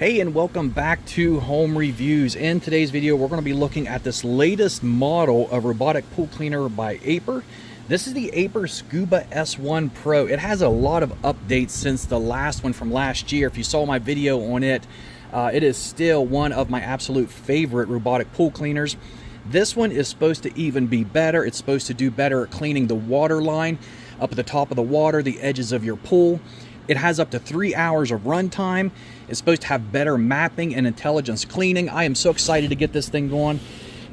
Hey, and welcome back to Home Reviews. In today's video, we're going to be looking at this latest model of robotic pool cleaner by Aiper. This is the Aiper Scuba S1 Pro. It has a lot of updates since the last one from last year. If you saw my video on it, it is still one of my absolute favorite robotic pool cleaners. This one is supposed to even be better. It's supposed to do better at cleaning the water line up at the top of the water, the edges of your pool. It has up to 3 hours of runtime. It's supposed to have better mapping and intelligence cleaning. I am so excited to get this thing going.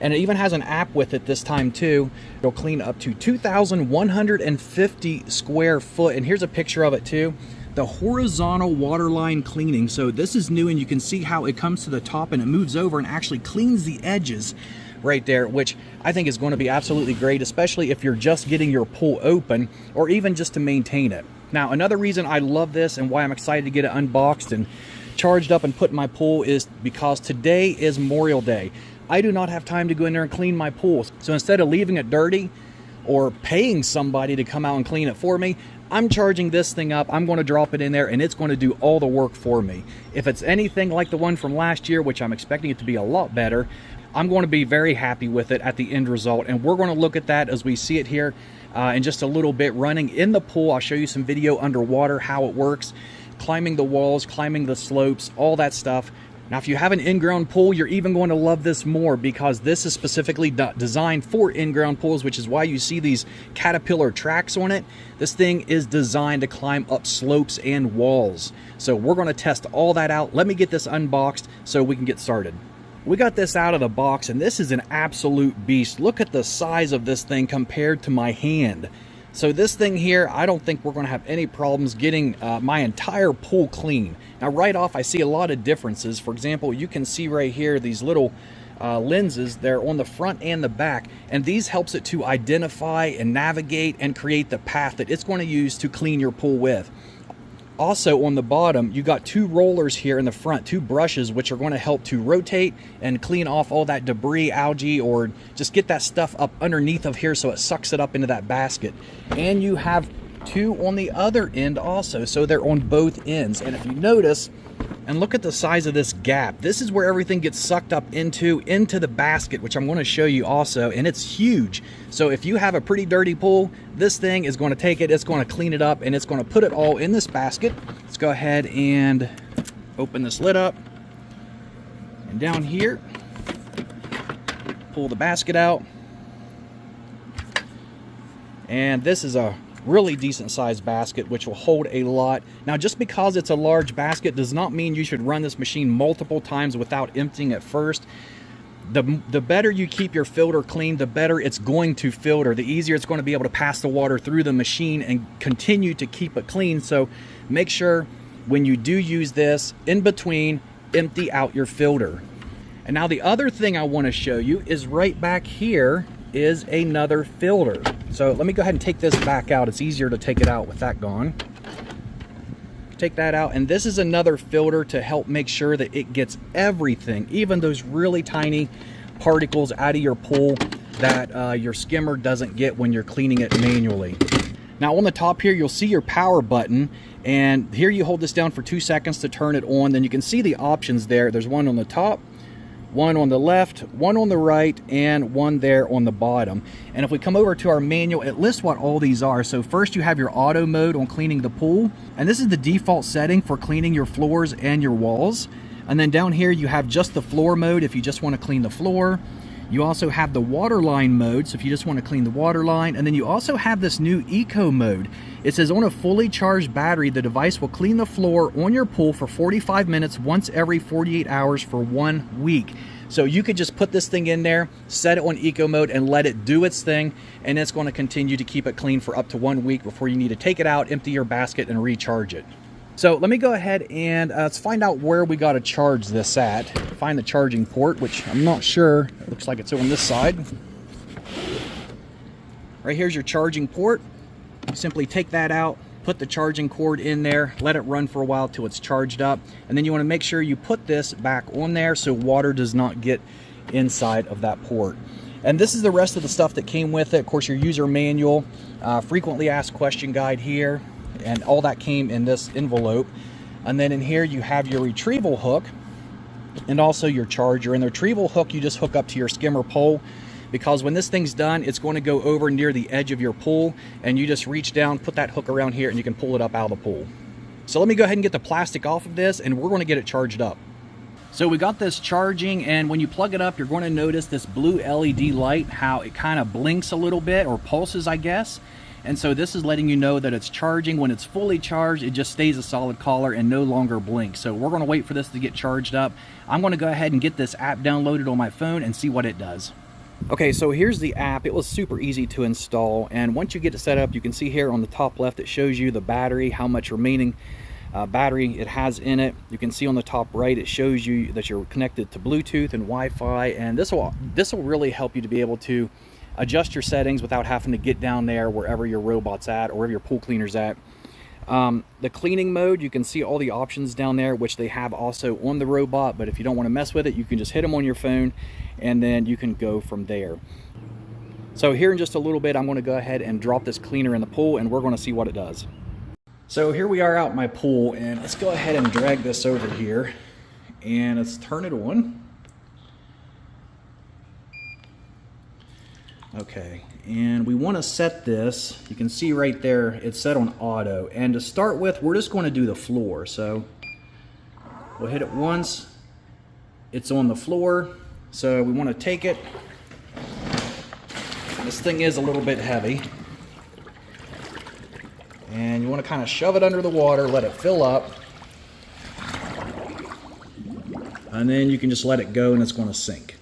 And it even has an app with it this time too. It'll clean up to 2,150 square foot. And here's a picture of it too. The Horizontal Waterline Cleaning. So this is new, and you can see how it comes to the top and it moves over and actually cleans the edges right there, which I think is going to be absolutely great, especially if you're just getting your pool open or even just to maintain it. Now, another reason I love this and why I'm excited to get it unboxed and charged up and put in my pool is because today is Memorial Day. I do not have time to go in there and clean my pool. So instead of leaving it dirty or paying somebody to come out and clean it for me, I'm charging this thing up. I'm going to drop it in there and it's going to do all the work for me. If it's anything like the one from last year, which I'm expecting it to be a lot better, I'm going to be very happy with it at the end result. And we're going to look at that as we see it here in just a little bit running in the pool. I'll show you some video underwater, how it works, climbing the walls, climbing the slopes, all that stuff. Now, if you have an in-ground pool, you're even going to love this more because this is specifically designed for in-ground pools, which is why you see these caterpillar tracks on it. This thing is designed to climb up slopes and walls. So we're going to test all that out. Let me get this unboxed so we can get started. We got this out of the box, and this is an absolute beast. Look at the size of this thing compared to my hand. So this thing here, I don't think we're going to have any problems getting my entire pool clean. Now, right off, I see a lot of differences. For example, you can see right here these little lenses. They're on the front and the back, and these helps it to identify and navigate and create the path that it's going to use to clean your pool with. Also, on the bottom, you got two rollers here in the front, two brushes, which are going to help to rotate and clean off all that debris, algae, or just get that stuff up underneath of here so it sucks it up into that basket. And you have two on the other end also, so they're on both ends. And if you notice, and look at the size of this gap, this is where everything gets sucked up into the basket, which I'm going to show you also, and it's huge. So if you have a pretty dirty pool, this thing is going to take it, it's going to clean it up, and it's going to put it all in this basket. Let's go ahead and open this lid up. And down here, pull the basket out. And this is a really decent sized basket, which will hold a lot. Now, just because it's a large basket does not mean you should run this machine multiple times without emptying it first. The better you keep your filter clean, the better it's going to filter, the easier it's going to be able to pass the water through the machine and continue to keep it clean. So make sure when you do use this, in between, empty out your filter. And now the other thing I want to show you is right back here is another filter. So let me go ahead and take this back out. It's easier to take it out with that gone. Take that out, and this is another filter to help make sure that it gets everything, even those really tiny particles out of your pool that your skimmer doesn't get when you're cleaning it manually. Now, on the top here, you'll see your power button, and here you hold this down for 2 seconds to turn it on. Then you can see the options there. There's one on the top, one on the left, one on the right, and one there on the bottom. And if we come over to our manual, it lists what all these are. So first you have your auto mode on cleaning the pool, and this is the default setting for cleaning your floors and your walls. And then down here you have just the floor mode if you just want to clean the floor. You also have the waterline mode, so if you just want to clean the water line. And then you also have this new eco mode. It says on a fully charged battery, the device will clean the floor on your pool for 45 minutes once every 48 hours for 1 week. So you could just put this thing in there, set it on eco mode, and let it do its thing, and it's going to continue to keep it clean for up to 1 week before you need to take it out, empty your basket, and recharge it. So let me go ahead and let's find out where we got to charge this at. Find the charging port, which I'm not sure. It looks like it's on this side. Right here's your charging port. You simply take that out, put the charging cord in there, let it run for a while till it's charged up, and then you want to make sure you put this back on there so water does not get inside of that port. And this is the rest of the stuff that came with it. Of course, your user manual, frequently asked question guide here, and all that came in this envelope. And then in here you have your retrieval hook and also your charger. And the retrieval hook you just hook up to your skimmer pole, because when this thing's done, it's going to go over near the edge of your pool, and you just reach down, put that hook around here, and you can pull it up out of the pool. So let me go ahead and get the plastic off of this, and we're going to get it charged up. So we got this charging, and when you plug it up, you're going to notice this blue LED light, how it kind of blinks a little bit, or pulses, I guess. And so this is letting you know that it's charging. When it's fully charged, it just stays a solid color and no longer blinks. So we're going to wait for this to get charged up. I'm going to go ahead and get this app downloaded on my phone and see what it does. Okay, so here's the app. It was super easy to install, and once you get it set up, you can see here on the top left it shows you the battery, how much remaining battery it has in it. You can see on the top right it shows you that you're connected to Bluetooth and Wi-Fi, and this will really help you to be able to adjust your settings without having to get down there wherever your robot's at or wherever your pool cleaner's at. The cleaning mode, you can see all the options down there, which they have also on the robot, but if you don't want to mess with it, you can just hit them on your phone and then you can go from there. So here in just a little bit, I'm going to go ahead and drop this cleaner in the pool, and we're going to see what it does. So here we are out in my pool, and let's go ahead and drag this over here and let's turn it on. Okay, and we want to set this, you can see right there, it's set on auto. And to start with, we're just going to do the floor. So we'll hit it once, it's on the floor. So we want to take it. This thing is a little bit heavy. And you want to kind of shove it under the water, let it fill up. And then you can just let it go and it's going to sink.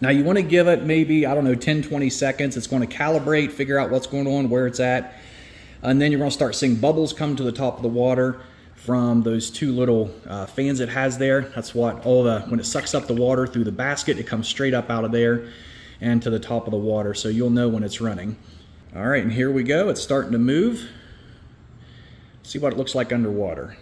Now you want to give it maybe, I don't know, 10-20 seconds. It's going to calibrate, figure out what's going on, where it's at. And then you're going to start seeing bubbles come to the top of the water from those two little fans it has there. That's what when it sucks up the water through the basket, it comes straight up out of there and to the top of the water. So you'll know when it's running. All right, and here we go. It's starting to move. See what it looks like underwater.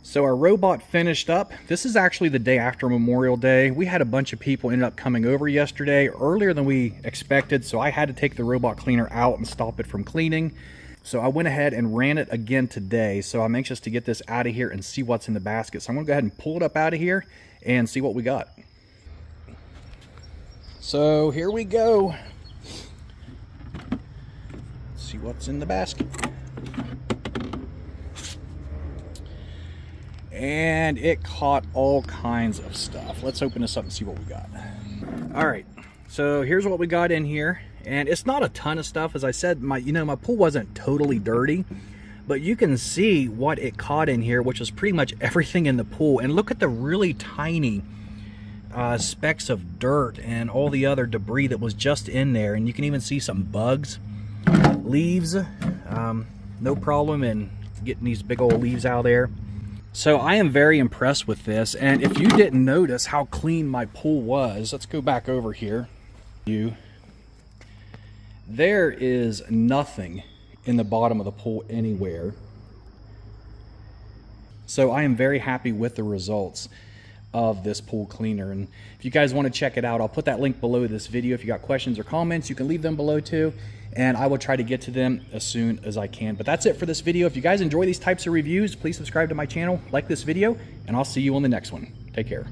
So our robot finished up. This is actually the day after Memorial Day. We had a bunch of people ended up coming over yesterday, earlier than we expected, so I had to take the robot cleaner out and stop it from cleaning. So I went ahead and ran it again today. So I'm anxious to get this out of here and see what's in the basket. So I'm gonna go ahead and pull it up out of here and see what we got. So here we go. Let's see what's in the basket. And it caught all kinds of stuff. Let's open this up and see what we got. All right, so here's what we got in here. And it's not a ton of stuff. As I said, my pool wasn't totally dirty, but you can see what it caught in here, which is pretty much everything in the pool. And look at the really tiny specks of dirt and all the other debris that was just in there. And you can even see some bugs, leaves, no problem in getting these big old leaves out of there. So I am very impressed with this. And if you didn't notice how clean my pool was, let's go back over here. There is nothing in the bottom of the pool anywhere. So I am very happy with the results of this pool cleaner. And if you guys want to check it out, I'll put that link below this video. If you got questions or comments, you can leave them below too, and I will try to get to them as soon as I can. But that's it for this video. If you guys enjoy these types of reviews, please subscribe to my channel, like this video, and I'll see you on the next one. Take care.